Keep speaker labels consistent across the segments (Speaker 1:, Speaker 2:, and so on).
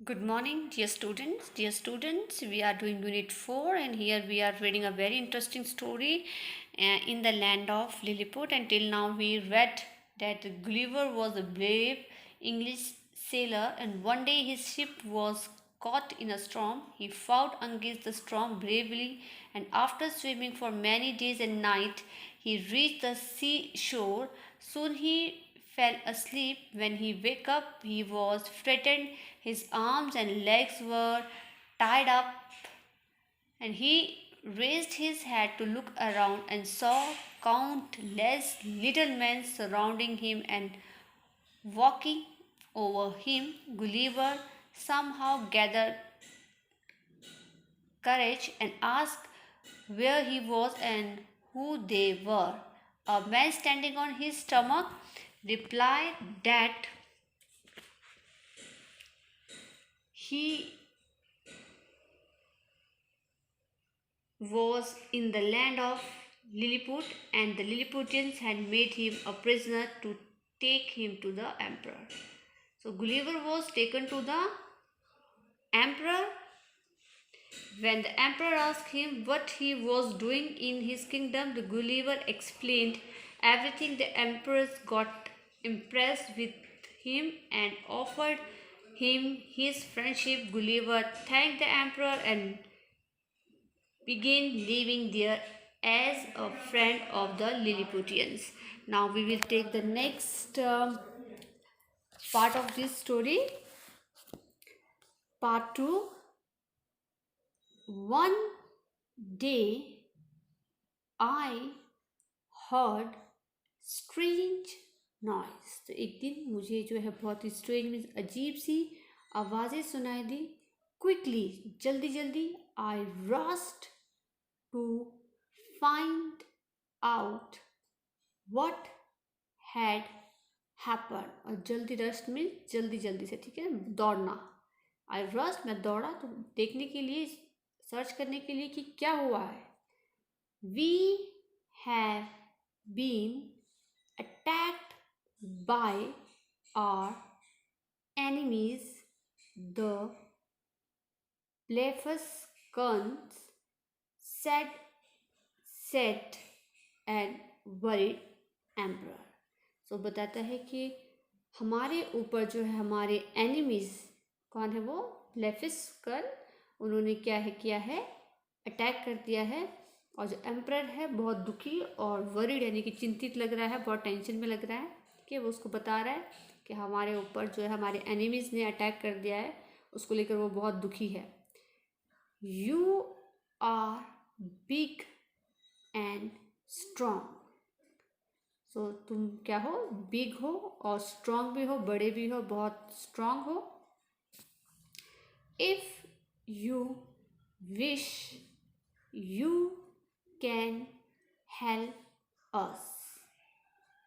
Speaker 1: Good morning, dear students. Dear students, we are doing Unit 4, and here we are reading a very interesting story in the land of Lilliput. Until now, we read that Gulliver was a brave English sailor, and one day his ship was caught in a storm. He fought against the storm bravely, and after swimming for many days and nights, he reached the seashore. Soon he fell asleep. When he woke up, he was frightened. His arms and legs were tied up, and he raised his head to look around and saw countless little men surrounding him and walking over him. Gulliver somehow gathered courage and asked where he was and who they were. A man standing on his stomach replied that he was in the land of Lilliput, and the Lilliputians had made him a prisoner to take him to the emperor. So Gulliver was taken to the emperor. When the emperor asked him what he was doing in his kingdom, the Gulliver explained everything. The emperor got impressed with him and offered him his friendship. Gulliver thanked the emperor and began living there as a friend of the Lilliputians. Now we will take the next part of this story, part 2. One day I heard strange noise. तो एक दिन मुझे जो है बहुत strange means अजीब सी आवाज़ें सुनाई दी. क्विकली जल्दी जल्दी आई rust to find out what had happened. और जल्दी रस्ट में जल्दी जल्दी से, ठीक है, दौड़ना. आई रस्ट मैं दौड़ा तो देखने के लिए, सर्च करने के लिए कि क्या हुआ है. We have been attacked by our enemies, the Blefuscans, said and worried emperor. So बताता है कि हमारे ऊपर जो है हमारे एनिमीज, कौन है वो, ब्लेफिस्कन, उन्होंने क्या है किया है, अटैक कर दिया है. और जो एम्परर है बहुत दुखी और वरीड यानी कि चिंतित लग रहा है, बहुत टेंशन में लग रहा है कि वो उसको बता रहा है कि हमारे ऊपर जो है हमारे एनिमीज ने अटैक कर दिया है. उसको लेकर वो बहुत दुखी है. You are big and strong. So तुम क्या हो, बिग हो और स्ट्रॉन्ग भी हो, बड़े भी हो, बहुत स्ट्रॉन्ग हो. If you wish you can help us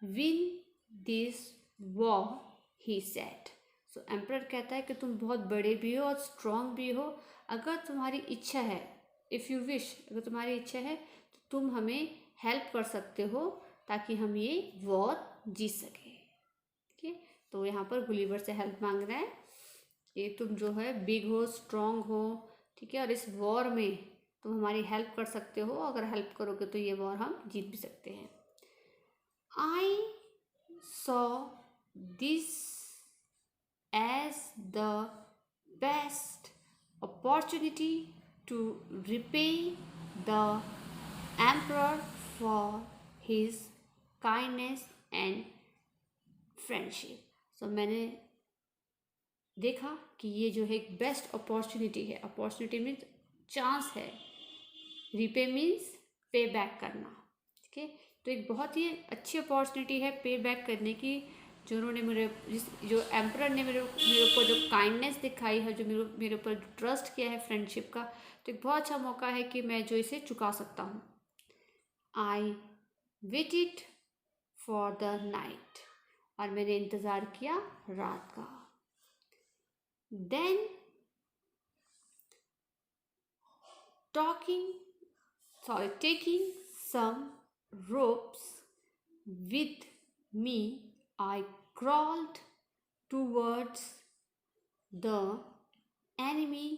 Speaker 1: win this war, he said. So emperor कहता है कि तुम बहुत बड़े भी हो और स्ट्रॉन्ग भी हो. अगर तुम्हारी इच्छा है, इफ़ यू विश, अगर तुम्हारी इच्छा है तो तुम हमें हेल्प कर सकते हो ताकि हम ये वॉर जीत सकें. ठीक है, तो यहाँ पर गुलिवर से हेल्प मांग रहा है. ये तुम जो है बिग हो, स्ट्रॉन्ग हो, ठीक है, और इस वॉर में तुम हमारी हेल्प कर सकते हो. अगर हेल्प करोगे तो ये वॉर हम जीत भी सकते हैं. I saw this as the best opportunity to repay the emperor for his kindness and friendship. So मैंने देखा कि ये जो है एक बेस्ट अपॉर्चुनिटी है. अपॉर्चुनिटी मीन्स चांस है, रिपे मीन्स पे बैक करना. ठीक है, तो एक बहुत ही अच्छी अपॉर्चुनिटी है पे बैक करने की. जो उन्होंने जो एम्परर ने मेरे ऊपर जो काइंडनेस दिखाई है, जो मेरे ऊपर ट्रस्ट किया है फ्रेंडशिप का, तो एक बहुत अच्छा मौका है कि मैं जो इसे चुका सकता हूँ. I waited for the night, और मैंने इंतज़ार किया रात का. Then taking some ropes with me, I crawled towards the enemy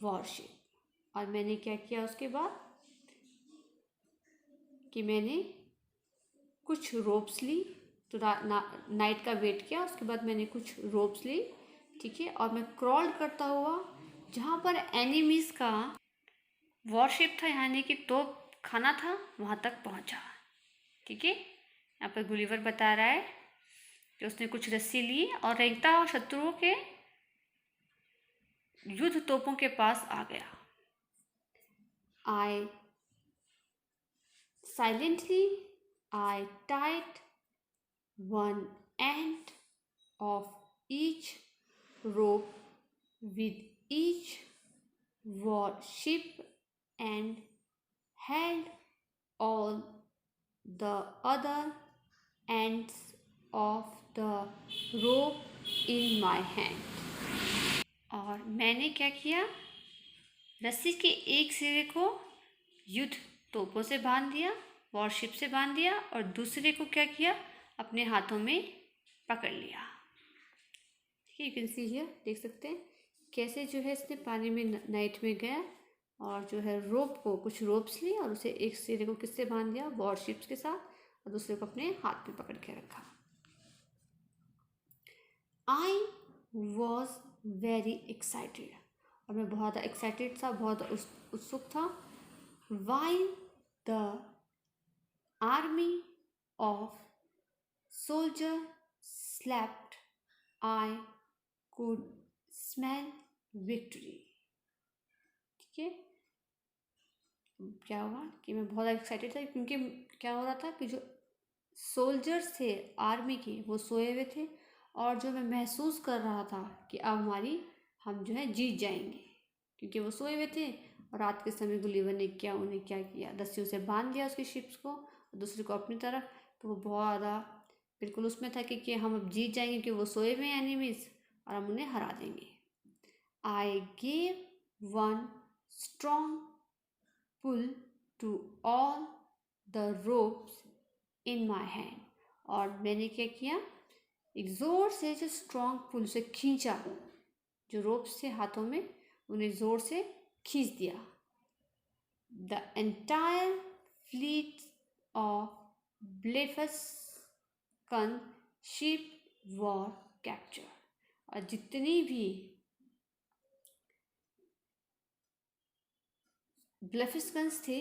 Speaker 1: warship. और मैंने क्या किया उसके बाद कि मैंने कुछ रोप्स ली, तो नाइट का वेट किया, उसके बाद मैंने कुछ रोप्स ली, ठीक है, और मैं क्रॉल करता हुआ जहाँ पर एनिमीज़ का वॉरशिप था, यानी कि तोप खाना था, वहाँ तक पहुँचा, ठीक है। यहाँ पर गुलिवर बता रहा है कि उसने कुछ रस्सी ली और रेंगता हुआ शत्रुओं के युद्ध तोपों के पास आ गया। Silently I tied one end of each rope with each warship and held all the other ends of the rope in my hand. और मैंने क्या किया, रस्सी के एक सिरे को युद्ध तोपों से बांध दिया, वॉरशिप से बांध दिया, और दूसरे को क्या किया, अपने हाथों में पकड़ लिया। यू कैन सी हियर, देख सकते हैं कैसे जो है इसने पानी में नाइट में गया और जो है रोप को, कुछ रोप्स ली और उसे एक सिरे को किससे बांध दिया, वॉरशिप्स के साथ, और दूसरे को अपने हाथ में पकड़ के रखा। आई वॉज वेरी एक्साइटेड, और मैं बहुत एक्साइटेड था, बहुत उत्सुक था। While the army of soldiers slept, I could smell victory. ठीक है, क्या हुआ कि मैं बहुत एक्साइटेड था, क्योंकि क्या हो रहा था कि जो सोल्जर्स थे आर्मी के वो सोए हुए थे, और जो मैं महसूस कर रहा था कि अब हम जो है जीत जाएंगे, क्योंकि वो सोए हुए थे। और रात के समय गुलिवर ने उन्हें क्या किया, रस्सियों से बांध दिया उसकी शिप्स को, और दूसरे को अपनी तरफ। तो वो बहुत ज़्यादा बिल्कुल उसमें था कि हम अब जीत जाएंगे, क्योंकि वो सोए हुए हैं एनिमीज़, और हम उन्हें हरा देंगे। I gave one strong pull to all the ropes in my hand, और मैंने क्या किया, एक ज़ोर से जो स्ट्रॉन्ग पुल से खींचा, जो रोप्स थे हाथों में उन्हें ज़ोर से खींच दिया। The entire fleet of Blefuscan ship were captured, और जितनी भी ब्लेफिस्कन्स थे,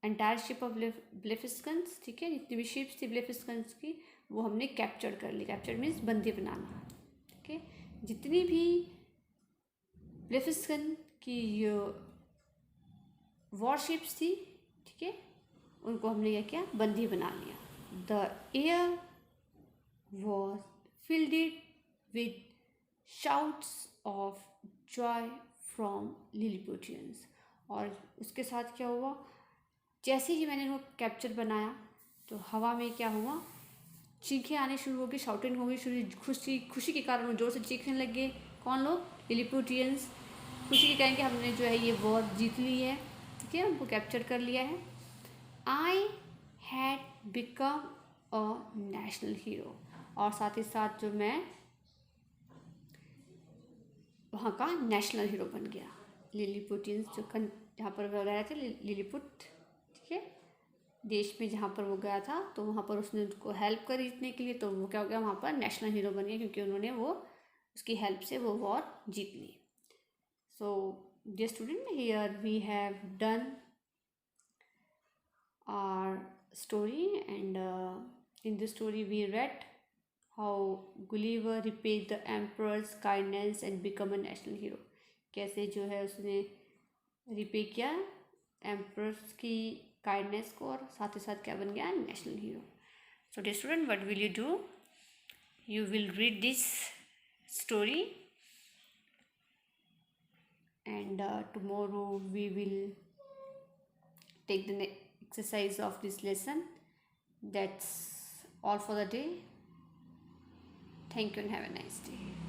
Speaker 1: एंटायर शिप ऑफ ब्लेफिस्कन्स, ठीक है, जितनी भी शिप्स थी ब्लेफिस्कन्स की, वो हमने कैप्चर कर ली। कैप्चर मीन्स बंदी बनाना, ठीक है। जितनी भी ब्लेफिस्कन की वॉरशिप्स थी, ठीक है, उनको हमने क्या किया, बंदी बना लिया। The air was filled with shouts of joy from Lilliputians, और उसके साथ क्या हुआ, जैसे ही मैंने वो कैप्चर बनाया तो हवा में क्या हुआ, चीखें आने शुरू हो गई, शाउटिंग हो गई शुरू, खुशी के कारण वो जोर से चीखने लग गए। कौन लोग, लिलिपुटियंस, खुशी के कारण कि हमने जो है ये वॉर जीत ली है, ठीक है, उनको कैप्चर कर लिया है। I had become a national hero, और साथ ही साथ जो मैं वहाँ का नेशनल हीरो बन गया। लिलिपुटियंस जो जहाँ पर वो रह रहे थे, लिलिपुट, ठीक है, देश में जहाँ पर वो गया था, तो वहाँ पर उसने उनको हेल्प करी जीतने के लिए, तो वो क्या हो गया, वहाँ पर नेशनल हीरो बन गया, क्योंकि उन्होंने वो उसकी हेल्प से वो war Jeet Lee. So, dear student, here we have done our story, and in this story we read how Gulliver repaid the emperor's kindness and become a national hero. कैसे जो है उसने रिपे किया emperors की kindness को, और साथ ही साथ क्या बन गया, national hero. So dear student, what will you do, you will read this story, and tomorrow we will take the exercise of this lesson. That's all for the day. Thank you and have a nice day.